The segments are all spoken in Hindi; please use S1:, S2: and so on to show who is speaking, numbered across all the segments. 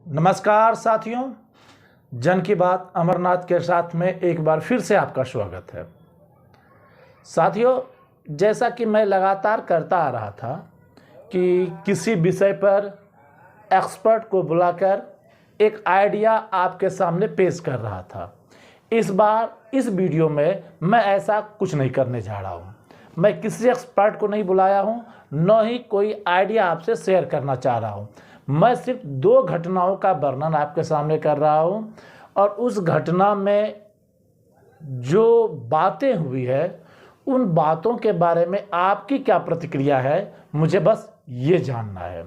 S1: नमस्कार साथियों, जन की बात अमरनाथ के साथ में एक बार फिर से आपका स्वागत है। साथियों, जैसा कि मैं लगातार करता आ रहा था कि किसी विषय पर एक्सपर्ट को बुलाकर एक आइडिया आपके सामने पेश कर रहा था। इस बार इस वीडियो में मैं ऐसा कुछ नहीं करने जा रहा हूँ। मैं किसी एक्सपर्ट को नहीं बुलाया हूँ, न ही कोई आइडिया आपसे शेयर करना चाह रहा हूँ। मैं सिर्फ दो घटनाओं का वर्णन आपके सामने कर रहा हूँ और उस घटना में जो बातें हुई है उन बातों के बारे में आपकी क्या प्रतिक्रिया है, मुझे बस ये जानना है।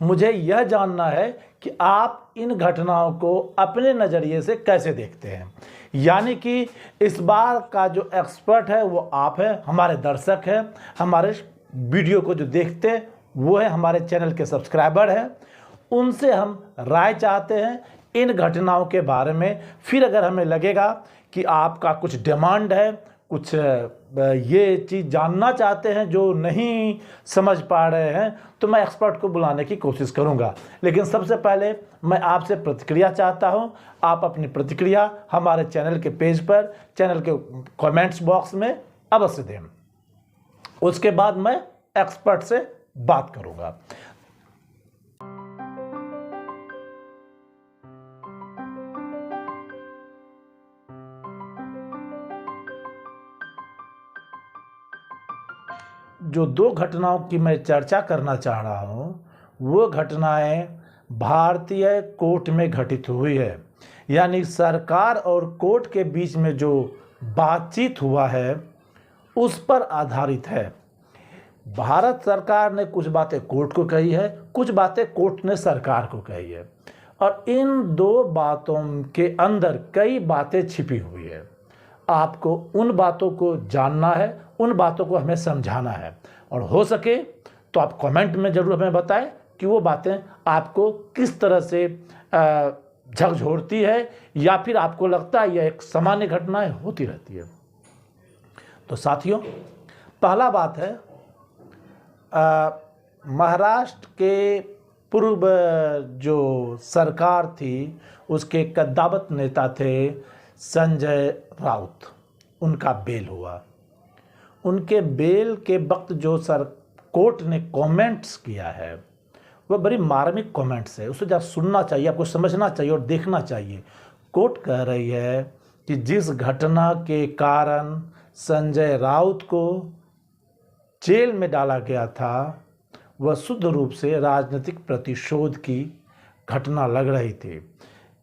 S1: मुझे यह जानना है कि आप इन घटनाओं को अपने नज़रिए से कैसे देखते हैं। यानी कि इस बार का जो एक्सपर्ट है वो आप हैं, हमारे दर्शक हैं, हमारे वीडियो को जो देखते हैं वो है हमारे चैनल के सब्सक्राइबर हैं। उनसे हम राय चाहते हैं इन घटनाओं के बारे में। फिर अगर हमें लगेगा कि आपका कुछ डिमांड है, कुछ ये चीज़ जानना चाहते हैं जो नहीं समझ पा रहे हैं, तो मैं एक्सपर्ट को बुलाने की कोशिश करूंगा। लेकिन सबसे पहले मैं आपसे प्रतिक्रिया चाहता हूं। आप अपनी प्रतिक्रिया हमारे चैनल के पेज पर, चैनल के कमेंट्स बॉक्स में अवश्य दें। उसके बाद मैं एक्सपर्ट से बात करूंगा। जो दो घटनाओं की मैं चर्चा करना चाह रहा हूं वो घटनाएं भारतीय कोर्ट में घटित हुई है। यानी सरकार और कोर्ट के बीच में जो बातचीत हुआ है उस पर आधारित है। भारत सरकार ने कुछ बातें कोर्ट को कही है, कुछ बातें कोर्ट ने सरकार को कही है, और इन दो बातों के अंदर कई बातें छिपी हुई है। आपको उन बातों को जानना है, उन बातों को हमें समझाना है, और हो सके तो आप कमेंट में ज़रूर हमें बताएं कि वो बातें आपको किस तरह से झकझोरती है, या फिर आपको लगता है यह एक सामान्य घटनाएं होती रहती है। तो साथियों, पहला बात है, महाराष्ट्र के पूर्व जो सरकार थी उसके कद्दावत नेता थे संजय राउत। उनका बेल हुआ। उनके बेल के वक्त जो कोर्ट ने कमेंट्स किया है वह बड़ी मार्मिक कमेंट्स है। उसे जब सुनना चाहिए, आपको समझना चाहिए और देखना चाहिए। कोर्ट कह रही है कि जिस घटना के कारण संजय राउत को जेल में डाला गया था वह शुद्ध रूप से राजनीतिक प्रतिशोध की घटना लग रही थी।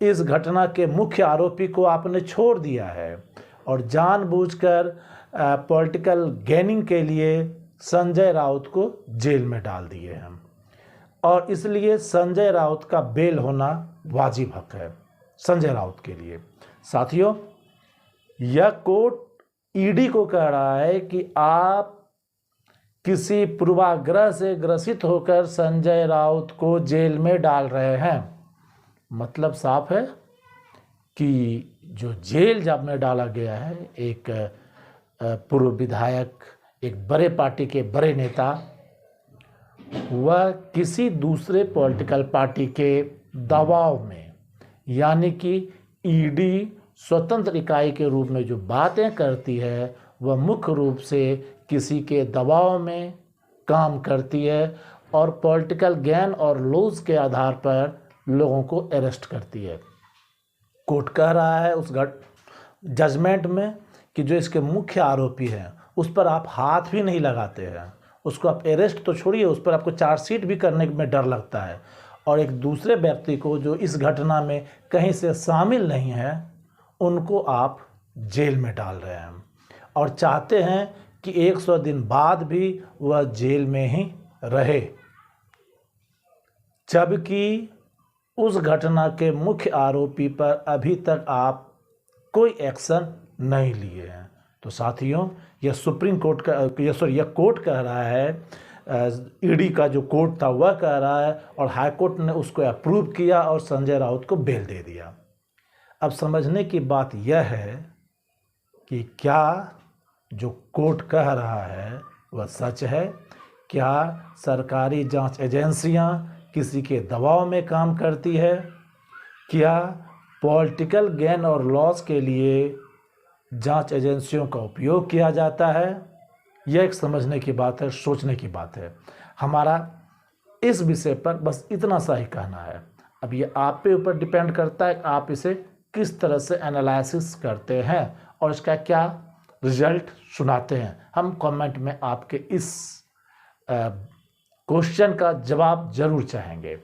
S1: इस घटना के मुख्य आरोपी को आपने छोड़ दिया है और जानबूझकर पॉलिटिकल गेनिंग के लिए संजय राउत को जेल में डाल दिए हैं, और इसलिए संजय राउत का बेल होना वाजिब हक है संजय राउत के लिए। साथियों, यह कोर्ट ईडी को कह रहा है कि आप किसी पूर्वाग्रह से ग्रसित होकर संजय राउत को जेल में डाल रहे हैं। मतलब साफ है कि जो जेल जब में डाला गया है एक पूर्व विधायक, एक बड़े पार्टी के बड़े नेता, वह किसी दूसरे पॉलिटिकल पार्टी के दबाव में, यानी कि ईडी स्वतंत्र इकाई के रूप में जो बातें करती है वह मुख्य रूप से किसी के दबाव में काम करती है और पॉलिटिकल गेन और लॉस के आधार पर लोगों को अरेस्ट करती है। कोर्ट कह रहा है उस जजमेंट में कि जो इसके मुख्य आरोपी हैं उस पर आप हाथ भी नहीं लगाते हैं। उसको आप अरेस्ट तो छोड़िए, उस पर आपको चार्जशीट भी करने में डर लगता है, और एक दूसरे व्यक्ति को जो इस घटना में कहीं से शामिल नहीं है उनको आप जेल में डाल रहे हैं और चाहते हैं कि 100 दिन बाद भी वह जेल में ही रहे, जबकि उस घटना के मुख्य आरोपी पर अभी तक आप कोई एक्शन नहीं लिए हैं। तो साथियों, यह सुप्रीम कोर्ट का यह कोर्ट कह रहा है, ईडी का जो कोर्ट था वह कह रहा है, और हाई कोर्ट ने उसको अप्रूव किया और संजय राउत को बेल दे दिया। अब समझने की बात यह है कि क्या जो कोर्ट कह रहा है वह सच है? क्या सरकारी जांच एजेंसियां, किसी के दबाव में काम करती है? क्या पॉलिटिकल गेन और लॉस के लिए जांच एजेंसियों का उपयोग किया जाता है? यह एक समझने की बात है, सोचने की बात है। हमारा इस विषय पर बस इतना सा ही कहना है। अब ये आप पे ऊपर डिपेंड करता है आप इसे किस तरह से एनालिसिस करते हैं और इसका क्या रिजल्ट सुनाते हैं। हम कमेंट में आपके इस क्वेश्चन का जवाब जरूर चाहेंगे।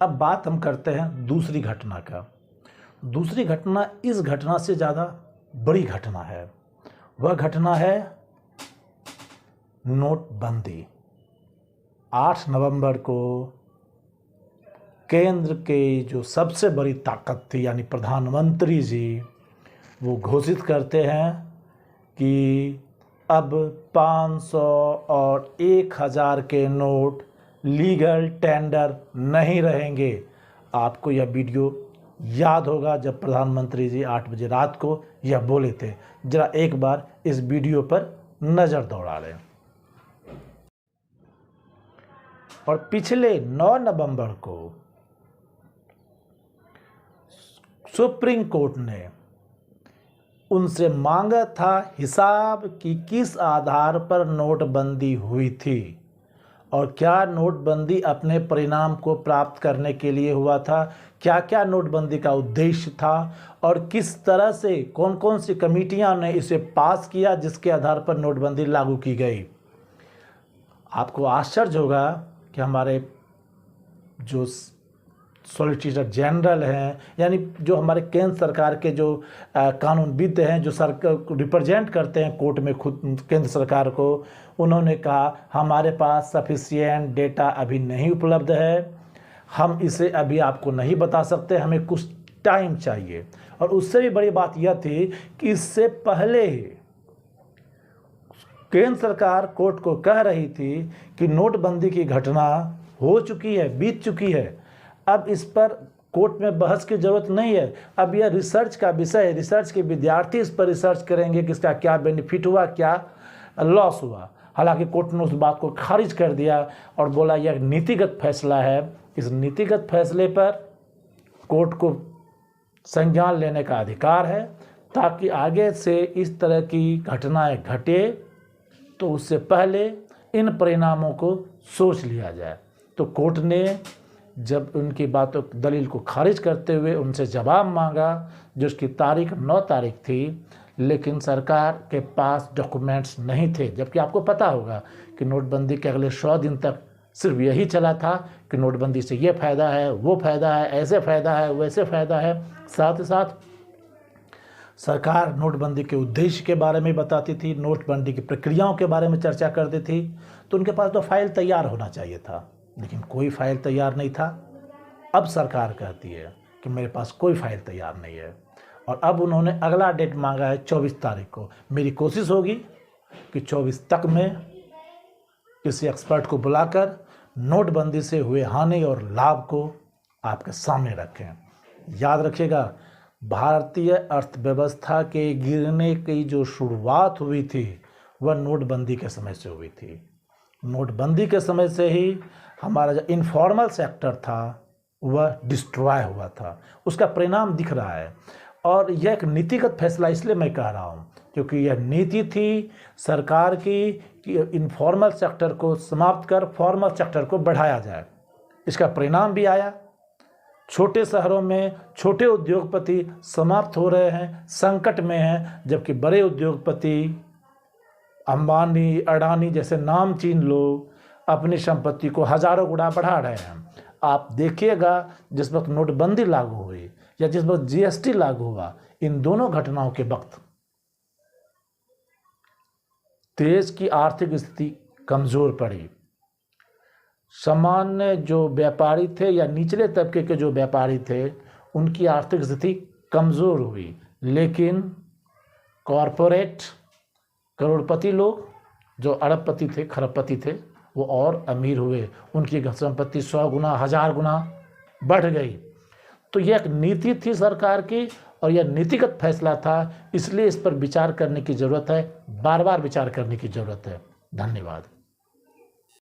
S1: अब बात हम करते हैं दूसरी घटना का। दूसरी घटना इस घटना से ज़्यादा बड़ी घटना है। वह घटना है नोटबंदी। 8 नवंबर को केंद्र के जो सबसे बड़ी ताकत थी यानी प्रधानमंत्री जी, वो घोषित करते हैं कि अब 500 और 1000 के नोट लीगल टेंडर नहीं रहेंगे। आपको यह वीडियो याद होगा जब प्रधानमंत्री जी 8 बजे रात को यह बोले थे। जरा एक बार इस वीडियो पर नज़र दौड़ा लें। और पिछले 9 नवंबर को सुप्रीम कोर्ट ने उनसे मांगा था हिसाब कि किस आधार पर नोटबंदी हुई थी और क्या नोटबंदी अपने परिणाम को प्राप्त करने के लिए हुआ था, क्या क्या नोटबंदी का उद्देश्य था और किस तरह से कौन कौन सी कमेटियां ने इसे पास किया जिसके आधार पर नोटबंदी लागू की गई। आपको आश्चर्य होगा कि हमारे जो सॉलिसिटर जनरल हैं यानी जो हमारे केंद्र सरकार के जो कानूनविद हैं जो सरकार रिप्रेजेंट करते हैं कोर्ट में खुद केंद्र सरकार को, उन्होंने कहा हमारे पास सफिशिएंट डेटा अभी नहीं उपलब्ध है, हम इसे अभी आपको नहीं बता सकते, हमें कुछ टाइम चाहिए। और उससे भी बड़ी बात यह थी कि इससे पहले केंद्र सरकार कोर्ट को कह रही थी कि नोटबंदी की घटना हो चुकी है, बीत चुकी है, अब इस पर कोर्ट में बहस की ज़रूरत नहीं है, अब यह रिसर्च का विषय है, रिसर्च के विद्यार्थी इस पर रिसर्च करेंगे कि इसका क्या बेनिफिट हुआ, क्या लॉस हुआ। हालांकि कोर्ट ने उस बात को खारिज कर दिया और बोला यह नीतिगत फैसला है। इस नीतिगत फैसले पर कोर्ट को संज्ञान लेने का अधिकार है ताकि आगे से इस तरह की घटनाएं घटे तो उससे पहले इन परिणामों को सोच लिया जाए। तो कोर्ट ने जब उनकी बातों दलील को खारिज करते हुए उनसे जवाब मांगा जो उसकी तारीख 9 तारीख थी, लेकिन सरकार के पास डॉक्यूमेंट्स नहीं थे। जबकि आपको पता होगा कि नोटबंदी के अगले 100 दिन तक सिर्फ यही चला था कि नोटबंदी से ये फ़ायदा है, वो फ़ायदा है, ऐसे फ़ायदा है, वैसे फ़ायदा है। साथ ही साथ सरकार नोटबंदी के उद्देश्य के बारे में बताती थी, नोटबंदी की प्रक्रियाओं के बारे में चर्चा करती थी। तो उनके पास तो फाइल तैयार होना चाहिए था, लेकिन कोई फाइल तैयार नहीं था। अब सरकार कहती है कि मेरे पास कोई फाइल तैयार नहीं है और अब उन्होंने अगला डेट मांगा है 24 तारीख को। मेरी कोशिश होगी कि 24 तक में किसी एक्सपर्ट को बुलाकर नोटबंदी से हुए हानि और लाभ को आपके सामने रखें। याद रखिएगा, भारतीय अर्थव्यवस्था के गिरने की जो शुरुआत हुई थी वह नोटबंदी के समय से हुई थी। नोटबंदी के समय से ही हमारा जो इनफॉर्मल सेक्टर था वह डिस्ट्रॉय हुआ था, उसका परिणाम दिख रहा है। और यह एक नीतिगत फैसला इसलिए मैं कह रहा हूँ क्योंकि यह नीति थी सरकार की कि इनफॉर्मल सेक्टर को समाप्त कर फॉर्मल सेक्टर को बढ़ाया जाए। इसका परिणाम भी आया। छोटे शहरों में छोटे उद्योगपति समाप्त हो रहे हैं, संकट में हैं, जबकि बड़े उद्योगपति अंबानी, अडानी जैसे नामचीन लोग अपनी संपत्ति को हजारों गुना बढ़ा रहे हैं। आप देखिएगा जिस वक्त नोटबंदी लागू हुई या जिस वक्त जीएसटी लागू हुआ, इन दोनों घटनाओं के वक्त देश की आर्थिक स्थिति कमज़ोर पड़ी। सामान्य जो व्यापारी थे या निचले तबके के जो व्यापारी थे उनकी आर्थिक स्थिति कमज़ोर हुई, लेकिन कॉरपोरेट करोड़पति लोग जो अरबपति थे, खरबपति थे, वो और अमीर हुए, उनकी संपत्ति 100 गुना 1000 गुना बढ़ गई। तो यह एक नीति थी सरकार की और यह नीतिगत फैसला था, इसलिए इस पर विचार करने की ज़रूरत है, बार बार विचार करने की ज़रूरत है। धन्यवाद।